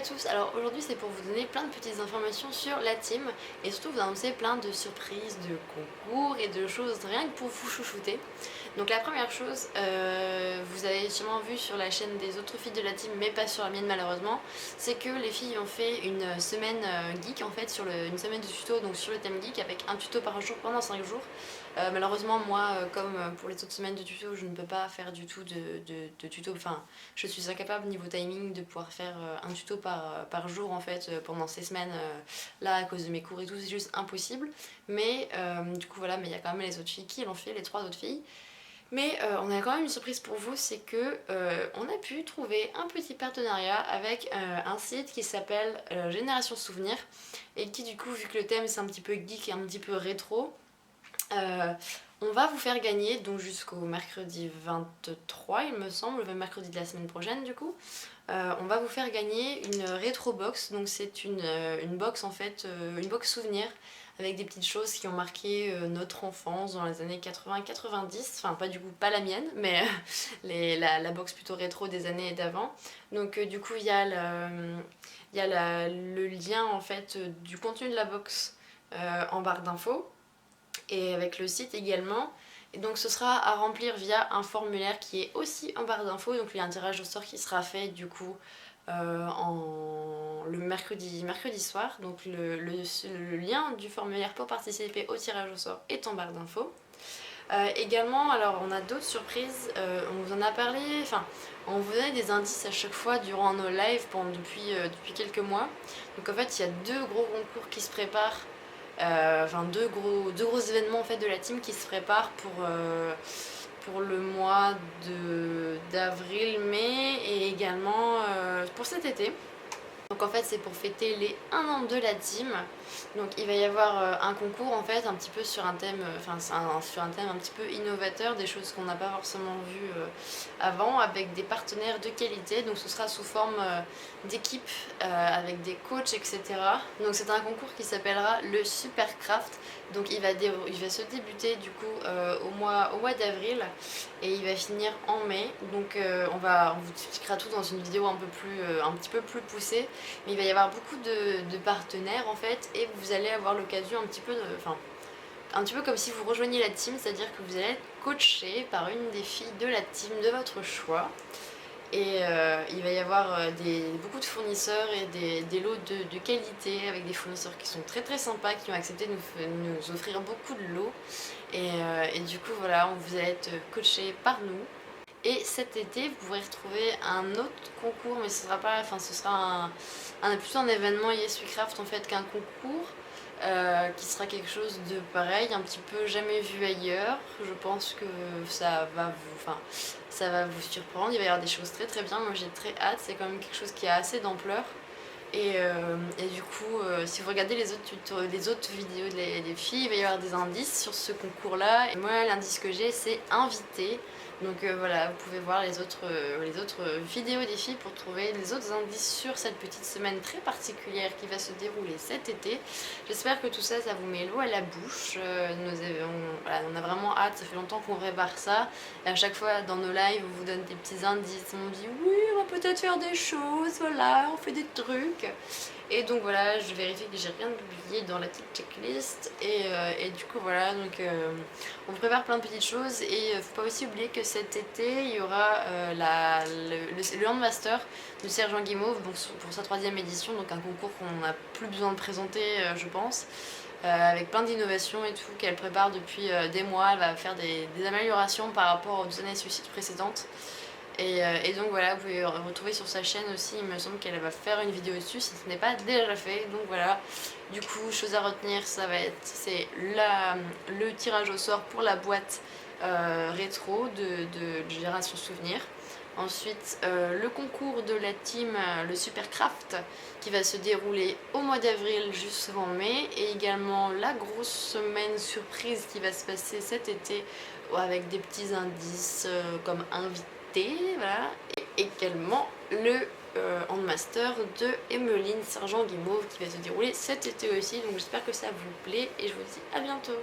tous, alors aujourd'hui c'est pour vous donner plein de petites informations sur la team et surtout vous annoncer plein de surprises, de concours et de choses rien que pour vous chouchouter. Donc la première chose, vous avez sûrement vu sur la chaîne des autres filles de la team mais pas sur la mienne malheureusement, c'est que les filles ont fait une semaine geek en fait, une semaine de tuto donc sur le thème geek avec un tuto par jour pendant 5 jours. Malheureusement moi comme pour les autres semaines de tuto je ne peux pas faire du tout de tuto, enfin je suis incapable niveau timing de pouvoir faire un tuto par jour en fait pendant ces semaines là à cause de mes cours et tout, c'est juste impossible. Mais du coup voilà, mais il y a quand même les autres filles qui l'ont fait, les 3 autres filles. Mais on a quand même une surprise pour vous, c'est que on a pu trouver un petit partenariat avec un site qui s'appelle Génération Souvenir et qui du coup vu que le thème c'est un petit peu geek et un petit peu rétro, on va vous faire gagner, donc jusqu'au mercredi 23 il me semble, le mercredi de la semaine prochaine du coup, on va vous faire gagner une rétro box, donc c'est une box en fait, une box souvenir avec des petites choses qui ont marqué notre enfance dans les années 80-90, enfin pas du coup pas la mienne, mais la box plutôt rétro des années d'avant. Donc du coup il y a le lien en fait du contenu de la box en barre d'infos et avec le site également. Et donc ce sera à remplir via un formulaire qui est aussi en barre d'infos, donc il y a un tirage au sort qui sera fait du coup le mercredi soir, donc le lien du formulaire pour participer au tirage au sort est en barre d'infos. Également, alors on a d'autres surprises, on vous en a parlé, enfin on vous donne des indices à chaque fois durant nos lives depuis quelques mois. Donc en fait il y a 2 gros concours qui se préparent, enfin deux gros événements en fait de la team qui se préparent pour le mois d'avril, mai et également pour cet été. Donc en fait c'est pour fêter les 1 an de la team. Donc il va y avoir un concours en fait un petit peu sur un thème, sur un thème un petit peu innovateur, des choses qu'on n'a pas forcément vues avant, avec des partenaires de qualité. Donc ce sera sous forme d'équipe avec des coachs etc. Donc c'est un concours qui s'appellera le Supercraft. Donc il va se débuter du coup au mois d'avril et il va finir en mai. Donc on vous expliquera tout dans une vidéo un petit peu plus poussée. Mais il va y avoir beaucoup de partenaires en fait et vous allez avoir l'occasion un petit peu comme si vous rejoigniez la team, c'est-à-dire que vous allez être coaché par une des filles de la team de votre choix. Et il va y avoir beaucoup de fournisseurs et des lots de qualité avec des fournisseurs qui sont très très sympas, qui ont accepté de nous offrir beaucoup de lots. Et du coup voilà, vous allez être coaché par nous. Et cet été, vous pourrez retrouver un autre concours, mais ce sera pas, enfin ce sera plutôt un événement YesWeCraft en fait qu'un concours, qui sera quelque chose de pareil, un petit peu jamais vu ailleurs. Je pense que ça va vous surprendre, il va y avoir des choses très très bien, moi j'ai très hâte, c'est quand même quelque chose qui a assez d'ampleur. Et du coup, si vous regardez les autres vidéos des filles, il va y avoir des indices sur ce concours-là. Et moi, l'indice que j'ai, c'est invité. Donc voilà, vous pouvez voir les autres vidéos des filles pour trouver les autres indices sur cette petite semaine très particulière qui va se dérouler cet été. J'espère que tout ça, ça vous met l'eau à la bouche. On a vraiment hâte, ça fait longtemps qu'on prépare ça. Et à chaque fois, dans nos lives, on vous donne des petits indices. On dit oui, on va peut-être faire des choses, voilà, on fait des trucs. Et donc voilà, je vérifie que j'ai rien oublié dans la petite checklist. Et du coup voilà, donc on prépare plein de petites choses. Et faut pas aussi oublier que cet été, il y aura le Handmaster de Sergent Guimauve pour sa 3e édition. Donc un concours qu'on n'a plus besoin de présenter, je pense. Avec plein d'innovations et tout qu'elle prépare depuis des mois. Elle va faire des améliorations par rapport aux 2 années précédentes. Et donc voilà, vous pouvez retrouver sur sa chaîne aussi, il me semble qu'elle va faire une vidéo dessus si ce n'est pas déjà fait. Donc voilà, du coup, chose à retenir, c'est le tirage au sort pour la boîte rétro de Génération Souvenir. Ensuite, le concours de la team, le Supercraft, qui va se dérouler au mois d'avril jusqu'en mai. Et également la grosse semaine surprise qui va se passer cet été avec des petits indices comme invité. Voilà. Et également le Handmaster de Emmeline Sergent Guimauve qui va se dérouler cet été aussi. Donc j'espère que ça vous plaît et je vous dis à bientôt.